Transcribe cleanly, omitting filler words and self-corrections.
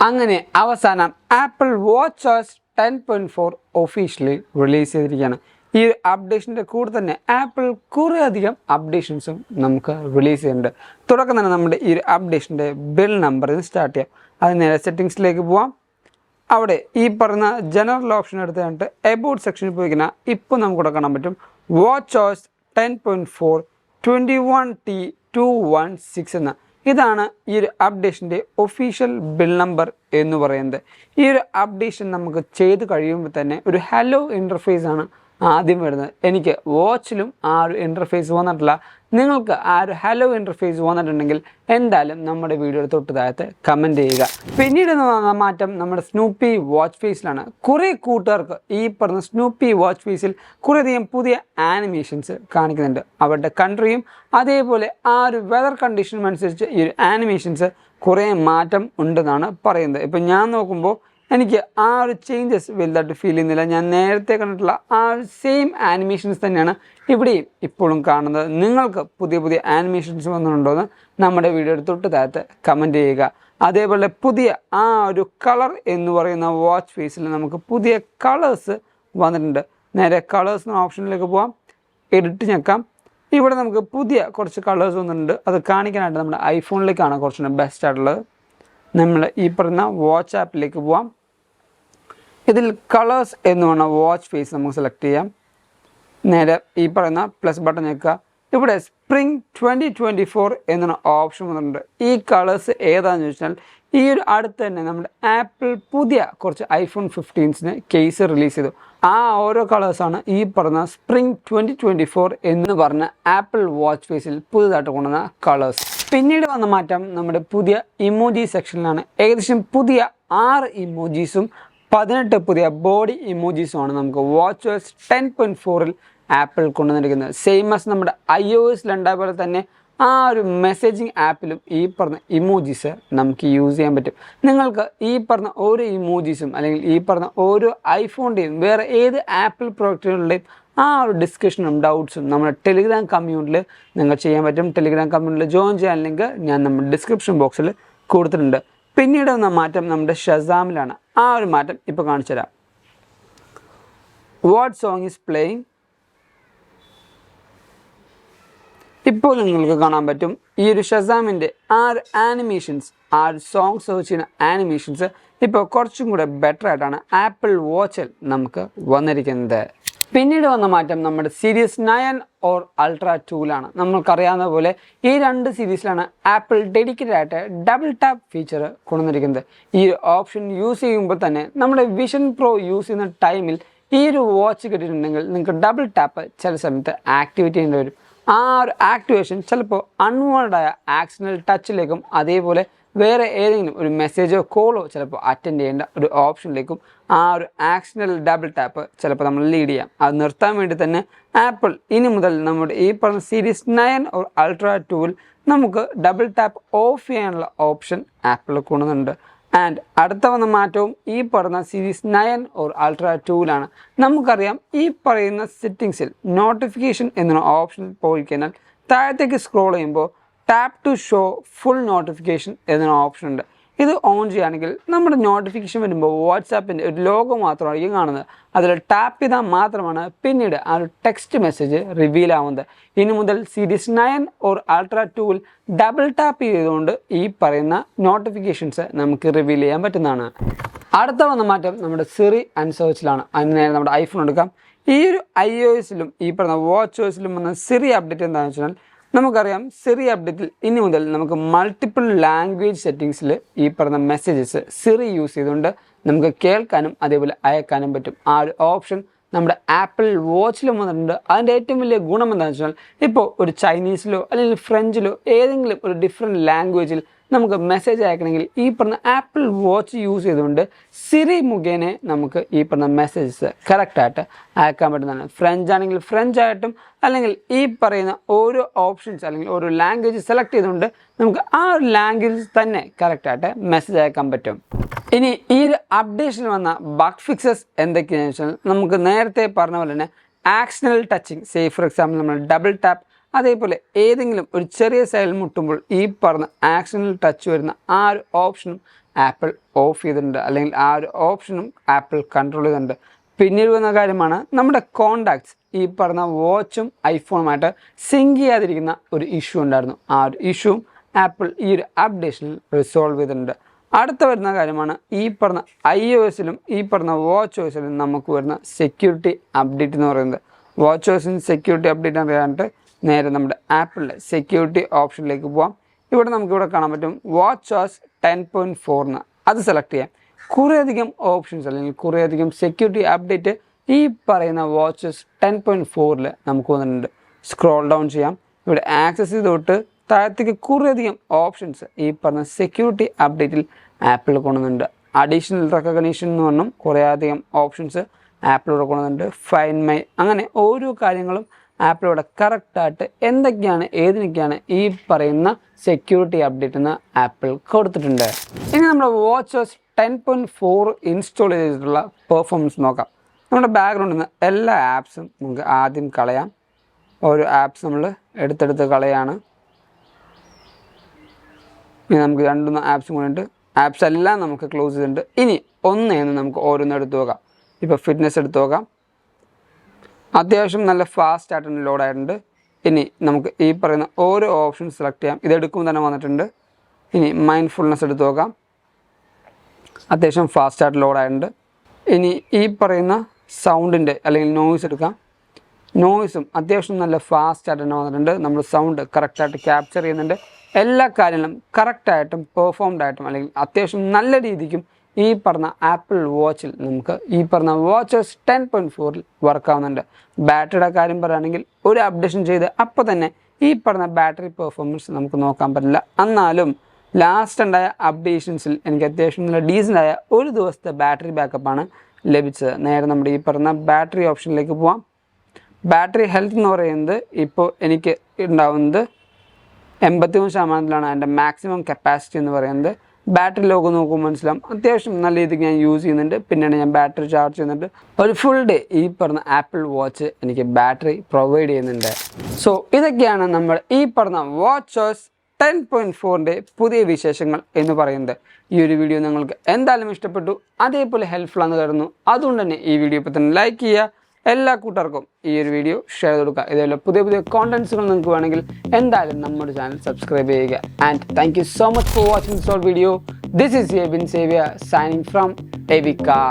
അങ്ങനെ അവസാനം apple വാച്ച്OS 10.4 officially release ചെയ്തിരിക്കുകയാണ്. ഈ ഒരു അപ്ഡേഷൻ്റെ കൂടെ തന്നെ ആപ്പിൾ കുറേയധികം അപ്ഡേഷൻസും നമുക്ക് റിലീസ് ചെയ്യുന്നുണ്ട്. തുടക്കം തന്നെ നമ്മുടെ ഈ ഒരു അപ്ഡേഷൻ്റെ ബിൽ നമ്പറിൽ സ്റ്റാർട്ട് ചെയ്യാം. അത് നേരെ സെറ്റിങ്സിലേക്ക് പോവാം. അവിടെ ഈ പറയുന്ന ജനറൽ ഓപ്ഷൻ എടുത്ത് കഴിഞ്ഞിട്ട് എബൌട്ട് സെക്ഷനിൽ പോയി കഴിഞ്ഞാൽ ഇപ്പോൾ നമുക്ക് ഇവിടെ കാണാൻ പറ്റും watchOS 10.4 21T216 എന്ന ഇതാണ് ഈ ഒരു അപ്ഡേഷൻ്റെ ഒഫീഷ്യൽ ബിൽ നമ്പർ എന്ന് പറയുന്നത്. ഈ ഒരു അപ്ഡേഷൻ നമുക്ക് ചെയ്ത് കഴിയുമ്പോൾ തന്നെ ഒരു ഹലോ ഇൻ്റർഫേസ് ആണ് ആദ്യം വരുന്നത്. എനിക്ക് വാച്ചിലും ആ ഒരു ഇൻ്റർഫേസ് വന്നിട്ടില്ല. നിങ്ങൾക്ക് ആ ഒരു ഹലോ ഇൻ്റർഫേസ് വന്നിട്ടുണ്ടെങ്കിൽ എന്തായാലും നമ്മുടെ വീഡിയോയുടെ തൊട്ട് താഴത്ത് കമൻറ്റ് ചെയ്യുക. പിന്നീട് വന്ന മാറ്റം നമ്മുടെ സ്നൂപ്പി വാച്ച് ഫേസിലാണ്. കുറേ കൂട്ടുകാർക്ക് ഈ പറഞ്ഞ സ്നൂപ്പി വാച്ച് ഫേസിൽ കുറേയധികം പുതിയ ആനിമേഷൻസ് കാണിക്കുന്നുണ്ട്. അവരുടെ കൺട്രിയും അതേപോലെ ആ ഒരു വെതർ കണ്ടീഷനും അനുസരിച്ച് ഈ ഒരു ആനിമേഷൻസ് കുറേ മാറ്റം ഉണ്ടെന്നാണ് പറയുന്നത്. ഇപ്പം ഞാൻ നോക്കുമ്പോൾ എനിക്ക് ആ ഒരു ചേഞ്ചസ് വലുതായിട്ട് ഫീൽ ചെയ്യുന്നില്ല. ഞാൻ നേരത്തെ കണ്ടിട്ടുള്ള ആ ഒരു സെയിം ആനിമേഷൻസ് തന്നെയാണ് ഇവിടെയും ഇപ്പോഴും കാണുന്നത്. നിങ്ങൾക്ക് പുതിയ പുതിയ ആനിമേഷൻസ് വന്നിട്ടുണ്ടോയെന്ന് നമ്മുടെ വീഡിയോയുടെ തൊട്ട് താഴത്ത് കമൻറ്റ് ചെയ്യുക. അതേപോലെ പുതിയ ആ ഒരു കളർ എന്ന് പറയുന്ന വാച്ച് ഫേസിൽ നമുക്ക് പുതിയ കളേഴ്സ് വന്നിട്ടുണ്ട്. നേരെ കളേഴ്സ് എന്ന ഓപ്ഷനിലേക്ക് പോകാം, എഡിറ്റ് ഞെക്കാം. ഇവിടെ നമുക്ക് പുതിയ കുറച്ച് കളേഴ്സ് വന്നിട്ടുണ്ട്. അത് കാണിക്കാനായിട്ട് നമ്മുടെ ഐഫോണിലേക്കാണ് കുറച്ചുകൂടെ ബെസ്റ്റ് ആയിട്ടുള്ളത്. നമ്മൾ ഈ പറയുന്ന വാച്ച് ആപ്പിലേക്ക് പോവാം. ഇതിൽ കളേഴ്സ് എന്ന് പറഞ്ഞ വാച്ച് ഫേസ് നമുക്ക് സെലക്ട് ചെയ്യാം. നേരെ ഈ പറയുന്ന പ്ലസ് ബട്ടൺ ഞെക്കുക. ഇവിടെ സ്പ്രിംഗ് 2024 എന്നൊരു ഓപ്ഷൻ വന്നിട്ടുണ്ട്. ഈ കളേഴ്സ് ഏതാണെന്ന് ചോദിച്ചാൽ ഈ ഒരു അടുത്ത് തന്നെ നമ്മുടെ ആപ്പിൾ പുതിയ കുറച്ച് iPhone 15 കേസ് റിലീസ് ചെയ്തു. ആ ഓരോ കളേഴ്സാണ് ഈ പറഞ്ഞ സ്പ്രിംഗ് 2024 എന്ന് പറഞ്ഞ ആപ്പിൾ വാച്ച് ഫേസിൽ പുതുതായിട്ട് കൊണ്ടുവന്ന കളേഴ്സ്. പിന്നീട് വന്ന മാറ്റം നമ്മുടെ പുതിയ ഇമോജി സെക്ഷനിലാണ്. ഏകദേശം പുതിയ 6 ഇമോജീസും 18 പുതിയ ബോഡി ഇമോജീസുമാണ് നമുക്ക് watchOS 10.4 ആപ്പിൾ കൊണ്ടുവന്നിരിക്കുന്നത്. സെയിം ആസ് നമ്മുടെ iOS പോലെ തന്നെ ആ ഒരു മെസ്സേജിങ് ആപ്പിലും ഈ പറഞ്ഞ ഇമോജീസ് നമുക്ക് യൂസ് ചെയ്യാൻ പറ്റും. നിങ്ങൾക്ക് ഈ പറഞ്ഞ ഓരോ ഇമോജീസും അല്ലെങ്കിൽ ഈ പറഞ്ഞ ഓരോ ഐഫോണിൻ്റെയും വേറെ ഏത് ആപ്പിൾ പ്രോഡക്റ്റുകളുടെയും ആ ഒരു ഡിസ്കഷനും ഡൗട്ട്സും നമ്മുടെ ടെലിഗ്രാം കമ്മ്യൂണിറ്റിയിൽ നിങ്ങൾ ചെയ്യാൻ പറ്റും. ടെലിഗ്രാം കമ്മ്യൂണിറ്റിയിൽ ജോയിൻ ചെയ്യാൻ ലിങ്ക് ഞാൻ നമ്മുടെ ഡിസ്ക്രിപ്ഷൻ ബോക്സിൽ കൊടുത്തിട്ടുണ്ട്. പിന്നീട് വന്ന മാറ്റം നമ്മുടെ ഷസാമിലാണ്. ആ ഒരു മാറ്റം ഇപ്പോൾ കാണിച്ചു തരാം. What song is playing. ഇപ്പോൾ നിങ്ങൾക്ക് കാണാൻ പറ്റും ഈ ഒരു ഷസാമിൻ്റെ ആ ഒരു ആനിമേഷൻസ്, ആ ഒരു സോങ് സെർച്ച് ചെയ്യുന്ന ആനിമേഷൻസ് ഇപ്പോൾ കുറച്ചും കൂടെ ബെറ്റർ ആയിട്ടാണ് ആപ്പിൾ വാച്ചിൽ നമുക്ക് വന്നിരിക്കുന്നത്. പിന്നീട് വന്ന മാറ്റം നമ്മുടെ സീരീസ് 9 ഓർ അൾട്രാ 2ലാണ്. നമ്മൾക്കറിയാവുന്ന പോലെ ഈ 2 സീരീസിലാണ് ആപ്പിൾ ഡെഡിക്കേറ്റഡ് ആയിട്ട് ഡബിൾ ടാപ്പ് ഫീച്ചർ കൊണ്ടുവന്നിരിക്കുന്നത്. ഈ ഒരു ഓപ്ഷൻ യൂസ് ചെയ്യുമ്പോൾ തന്നെ നമ്മുടെ വിഷൻ പ്രോ യൂസ് ചെയ്യുന്ന ടൈമിൽ ഈ ഒരു വാച്ച് കിട്ടിയിട്ടുണ്ടെങ്കിൽ നിങ്ങൾക്ക് ഡബിൾ ടാപ്പ് ചില സമയത്ത് ആക്ടിവേറ്റ് ചെയ്യേണ്ടി വരും. ആ ഒരു ആക്ടിവേഷൻ ചിലപ്പോൾ അൺവാണ്ടഡായ ആക്സിഡൻ്റൽ ടച്ചിലേക്കും അതേപോലെ വേറെ ഏതെങ്കിലും ഒരു മെസ്സേജോ കോളോ ചിലപ്പോൾ അറ്റൻഡ് ചെയ്യേണ്ട ഒരു ഓപ്ഷനിലേക്കും ആ ഒരു ആക്സിഡൻ്റൽ ഡബിൾ ടാപ്പ് ചിലപ്പോൾ നമ്മൾ ലീഡ് ചെയ്യാം. അത് നിർത്താൻ വേണ്ടി തന്നെ ആപ്പിൾ ഇനി മുതൽ നമ്മുടെ ഈ പറഞ്ഞ സീരീസ് 9 ഓർ അൾട്രാ 2ൽ നമുക്ക് ഡബിൾ ടാപ്പ് ഓഫ് ചെയ്യാനുള്ള ഓപ്ഷൻ ആപ്പിൾ കൊണ്ടുവന്നുണ്ട്. ആൻഡ് അടുത്ത വന്ന മാറ്റവും ഈ പറയുന്ന സീരീസ് 9 ഓർ അൾട്രാ 2ലാണ്. നമുക്കറിയാം ഈ പറയുന്ന സെറ്റിങ്സിൽ നോട്ടിഫിക്കേഷൻ എന്നൊരു ഓപ്ഷൻ പോയി കഴിഞ്ഞാൽ താഴത്തേക്ക് സ്ക്രോൾ ചെയ്യുമ്പോൾ tap to show full notification എന്നൊരു ഓപ്ഷൻ ഉണ്ട്. ഇത് ഓൺ ചെയ്യുകയാണെങ്കിൽ നമ്മുടെ നോട്ടിഫിക്കേഷൻ വരുമ്പോൾ വാട്സാപ്പിൻ്റെ ഒരു ലോഗോ മാത്രമായിരിക്കും കാണുന്നത്. അതിൽ ടാപ്പ് ചെയ്താൽ മാത്രമാണ് പിന്നീട് ആ ഒരു ടെക്സ്റ്റ് മെസ്സേജ് റിവീൽ ആവുന്നത്. ഇനി മുതൽ സീരീസ് 9 ഓർ അൾട്രാ 2ൽ ഡബിൾ ടാപ്പ് ചെയ്തുകൊണ്ട് ഈ പറയുന്ന നോട്ടിഫിക്കേഷൻസ് നമുക്ക് റിവീൽ ചെയ്യാൻ പറ്റുന്നതാണ്. അടുത്ത വന്ന മാറ്റം നമ്മുടെ സിറി ആൻഡ് സെർച്ചിലാണ്. അതിന് നേരെ നമ്മുടെ ഐഫോൺ എടുക്കാം. ഈ ഒരു iOSലും ഈ പറയുന്ന watchOSലും വന്ന സിറി അപ്ഡേറ്റ് എന്താണെന്ന് വെച്ചാൽ നമുക്കറിയാം സിറി അപ്ഡേറ്റിൽ ഇനി മുതൽ നമുക്ക് മൾട്ടിപ്പിൾ ലാംഗ്വേജ് സെറ്റിങ്സിൽ ഈ പറഞ്ഞ മെസ്സേജസ് സിറി യൂസ് ചെയ്തുകൊണ്ട് നമുക്ക് കേൾക്കാനും അതേപോലെ അയക്കാനും പറ്റും. ആ ഒരു ഓപ്ഷൻ നമ്മുടെ ആപ്പിൾ വാച്ചിലും വന്നിട്ടുണ്ട്. അതിൻ്റെ ഏറ്റവും വലിയ ഗുണം എന്താണെന്ന് വെച്ചാൽ ഇപ്പോൾ ഒരു ചൈനീസിലോ അല്ലെങ്കിൽ ഫ്രഞ്ചിലോ ഏതെങ്കിലും ഒരു ഡിഫറെൻറ്റ് ലാംഗ്വേജിൽ നമുക്ക് മെസ്സേജ് അയക്കണമെങ്കിൽ ഈ പറഞ്ഞ ആപ്പിൾ വാച്ച് യൂസ് ചെയ്തുകൊണ്ട് സിറി മുഖേന നമുക്ക് ഈ പറഞ്ഞ മെസ്സേജസ് കറക്റ്റായിട്ട് അയക്കാൻ പറ്റുന്നതാണ്. ഫ്രഞ്ച് ആണെങ്കിൽ ഫ്രഞ്ച് ആയിട്ടും അല്ലെങ്കിൽ ഈ പറയുന്ന ഓരോ ഓപ്ഷൻസ് അല്ലെങ്കിൽ ഓരോ ലാംഗ്വേജ് സെലക്ട് ചെയ്തുകൊണ്ട് നമുക്ക് ആ ഒരു ലാംഗ്വേജ് തന്നെ കറക്റ്റായിട്ട് മെസ്സേജ് അയക്കാൻ പറ്റും. ഇനി ഈ ഒരു അപ്ഡേഷനിൽ വന്ന ബഗ് ഫിക്സസ് എന്തൊക്കെയാണെന്ന് വെച്ചാൽ നമുക്ക് നേരത്തെ പറഞ്ഞ പോലെ തന്നെ accidental touching, say for example നമ്മൾ ഡബിൾ ടാപ്പ് അതേപോലെ ഏതെങ്കിലും ഒരു ചെറിയ സൈഡിൽ മുട്ടുമ്പോൾ ഈ പറഞ്ഞ ആക്സിഡൻ്റൽ ടച്ച് വരുന്ന ആ ഒരു ഓപ്ഷനും ആപ്പിൾ ഓഫ് ചെയ്തിട്ടുണ്ട്, അല്ലെങ്കിൽ ആ ഒരു ഓപ്ഷനും ആപ്പിൾ കൺട്രോൾ ചെയ്തിട്ടുണ്ട്. പിന്നീട് വന്ന കാര്യമാണ് നമ്മുടെ കോണ്ടാക്ട്സ് ഈ പറഞ്ഞ വാച്ചും ഐഫോണുമായിട്ട് സിങ്ക് ചെയ്യാതിരിക്കുന്ന ഒരു ഇഷ്യൂ ഉണ്ടായിരുന്നു. ആ ഒരു ഇഷ്യൂവും ആപ്പിൾ ഈ ഒരു അപ്ഡേഷനിൽ റിസോൾവ് ചെയ്തിട്ടുണ്ട്. അടുത്ത വരുന്ന കാര്യമാണ് ഈ പറഞ്ഞ iOS-ലും ഈ പറഞ്ഞ WatchOS-ലും നമുക്ക് വരുന്ന സെക്യൂരിറ്റി അപ്ഡേറ്റ് എന്ന് പറയുന്നത്. WatchOS-ന് സെക്യൂരിറ്റി അപ്ഡേറ്റ് അറിയാനായിട്ട് നേരെ നമ്മുടെ ആപ്പിളിലെ സെക്യൂരിറ്റി ഓപ്ഷനിലേക്ക് പോകാം. ഇവിടെ നമുക്കിവിടെ കാണാൻ പറ്റും WatchOS 10.4 എന്ന്. അത് സെലക്ട് ചെയ്യാം. കുറേയധികം ഓപ്ഷൻസ് അല്ലെങ്കിൽ കുറേയധികം സെക്യൂരിറ്റി അപ്ഡേറ്റ് ഈ പറയുന്ന WatchOS 10.4-ൽ നമുക്ക് വന്നിട്ടുണ്ട്. സ്ക്രോൾ ഡൗൺ ചെയ്യാം. ഇവിടെ ആക്സസ് ചെയ്തോട്ട് താഴത്തേക്ക് കുറേയധികം ഓപ്ഷൻസ് ഈ പറഞ്ഞ സെക്യൂരിറ്റി അപ്ഡേറ്റിൽ ആപ്പിൾ കൊണ്ടുവന്നുണ്ട്. അഡീഷണൽ റെക്കഗ്നീഷൻ എന്ന് പറഞ്ഞും കുറേയധികം ഓപ്ഷൻസ് ആപ്പിളിലൂടെ കൊണ്ടുവന്നുണ്ട്. ഫൈൻ മൈ, അങ്ങനെ ഓരോ കാര്യങ്ങളും ആപ്പിളിലൂടെ കറക്റ്റായിട്ട് എന്തൊക്കെയാണ് ഏതിനൊക്കെയാണ് ഈ പറയുന്ന സെക്യൂരിറ്റി അപ്ഡേറ്റ് എന്ന് ആപ്പിൾ കൊടുത്തിട്ടുണ്ട്. ഇനി നമ്മുടെ WatchOS 10.4 ഇൻസ്റ്റാൾ ചെയ്തിട്ടുള്ള പെർഫോമൻസ് നോക്കാം. നമ്മുടെ ബാക്ക്ഗ്രൗണ്ടിൽ നിന്ന് എല്ലാ ആപ്സും നമുക്ക് ആദ്യം കളയാം. ഓരോ ആപ്സ് നമ്മൾ എടുത്തെടുത്ത് കളയാണ്. ഇനി നമുക്ക് 2-3 ആപ്സും കൂടെ ഉണ്ട്. ആപ്സ് എല്ലാം നമുക്ക് ക്ലോസ് ചെയ്തിട്ടുണ്ട്. ഇനി ഒന്നേന്ന് നമുക്ക് ഓരോന്നും എടുത്ത് നോക്കാം. ഇപ്പോൾ ഫിറ്റ്നസ് എടുത്ത് നോക്കാം. അത്യാവശ്യം നല്ല ഫാസ്റ്റ് ആയിട്ട് ലോഡായിട്ടുണ്ട്. ഇനി നമുക്ക് ഈ പറയുന്ന ഓരോ ഓപ്ഷൻ സെലക്ട് ചെയ്യാം. ഇതെടുക്കുമ്പോൾ തന്നെ വന്നിട്ടുണ്ട്. ഇനി മൈൻഡ്ഫുൾനെസ് എടുത്ത് നോക്കാം. അത്യാവശ്യം ഫാസ്റ്റ് ആയിട്ട് ലോഡായിട്ടുണ്ട്. ഇനി ഈ പറയുന്ന സൗണ്ടിൻ്റെ അല്ലെങ്കിൽ നോയ്സ് എടുക്കാം. നോയ്സും അത്യാവശ്യം നല്ല ഫാസ്റ്റ് ആയിട്ട് തന്നെ വന്നിട്ടുണ്ട്. നമ്മൾ സൗണ്ട് കറക്റ്റായിട്ട് ക്യാപ്ചർ ചെയ്യുന്നുണ്ട്. എല്ലാ കാര്യങ്ങളും കറക്റ്റായിട്ടും പെർഫോംഡായിട്ടും അല്ലെങ്കിൽ അത്യാവശ്യം നല്ല രീതിക്കും ഈ പറഞ്ഞ ആപ്പിൾ വാച്ചിൽ നമുക്ക് ഈ പറഞ്ഞ WatchOS 10.4-ൽ വർക്കാവുന്നുണ്ട്. ബാറ്ററിയുടെ കാര്യം പറയുകയാണെങ്കിൽ ഒരു അപ്ഡേഷൻ ചെയ്ത് അപ്പോൾ തന്നെ ഈ പറഞ്ഞ ബാറ്ററി പെർഫോമൻസ് നമുക്ക് നോക്കാൻ പറ്റില്ല. എന്നാലും ലാസ്റ്റ് ഉണ്ടായ അപ്ഡേഷൻസിൽ എനിക്ക് അത്യാവശ്യം നല്ല ഡീസൻ്റായ ഒരു ദിവസത്തെ ബാറ്ററി ബാക്കപ്പാണ് ലഭിച്ചത്. നേരെ നമ്മുടെ ഈ പറഞ്ഞ ബാറ്ററി ഓപ്ഷനിലേക്ക് പോവാം. ബാറ്ററി ഹെൽത്ത് എന്ന് പറയുന്നത് ഇപ്പോൾ എനിക്ക് ഉണ്ടാവുന്നത് 83% എൻ്റെ മാക്സിമം കപ്പാസിറ്റി എന്ന് പറയുന്നത്. ബാറ്ററി ലോഗ് നോക്കുമ്പോൾ മനസ്സിലാവും അത്യാവശ്യം നല്ല രീതിക്ക് ഞാൻ യൂസ് ചെയ്യുന്നുണ്ട്. പിന്നീട് ഞാൻ ബാറ്ററി ചാർജ് ചെയ്യുന്നുണ്ട്. ഒരു ഫുൾ ഡേ ഈ പറഞ്ഞ ആപ്പിൾ വാച്ച് എനിക്ക് ബാറ്ററി പ്രൊവൈഡ് ചെയ്യുന്നുണ്ട്. സോ ഇതൊക്കെയാണ് നമ്മൾ ഈ പറഞ്ഞ WatchOS 10.4-ൻ്റെ പുതിയ വിശേഷങ്ങൾ എന്ന് പറയുന്നത്. ഈ ഒരു വീഡിയോ നിങ്ങൾക്ക് എന്തായാലും ഇഷ്ടപ്പെട്ടു, അതേപോലെ ഹെൽപ്ഫുൾ ആണെന്ന് കരുതുന്നു. അതുകൊണ്ട് തന്നെ ഈ വീഡിയോ ഇപ്പോൾ തന്നെ ലൈക്ക് ചെയ്യുക. എല്ലാ കൂട്ടർക്കും ഈ ഒരു വീഡിയോ ഷെയർ ചെയ്ത് കൊടുക്കുക. ഇതേപോലെ പുതിയ പുതിയ കോണ്ടന്റ്സുകൾ നിങ്ങൾക്ക് വേണമെങ്കിൽ എന്തായാലും നമ്മുടെ ചാനൽ സബ്സ്ക്രൈബ് ചെയ്യുക. And thank you so much for watching this video. This is Bin Xavier signing from Evica.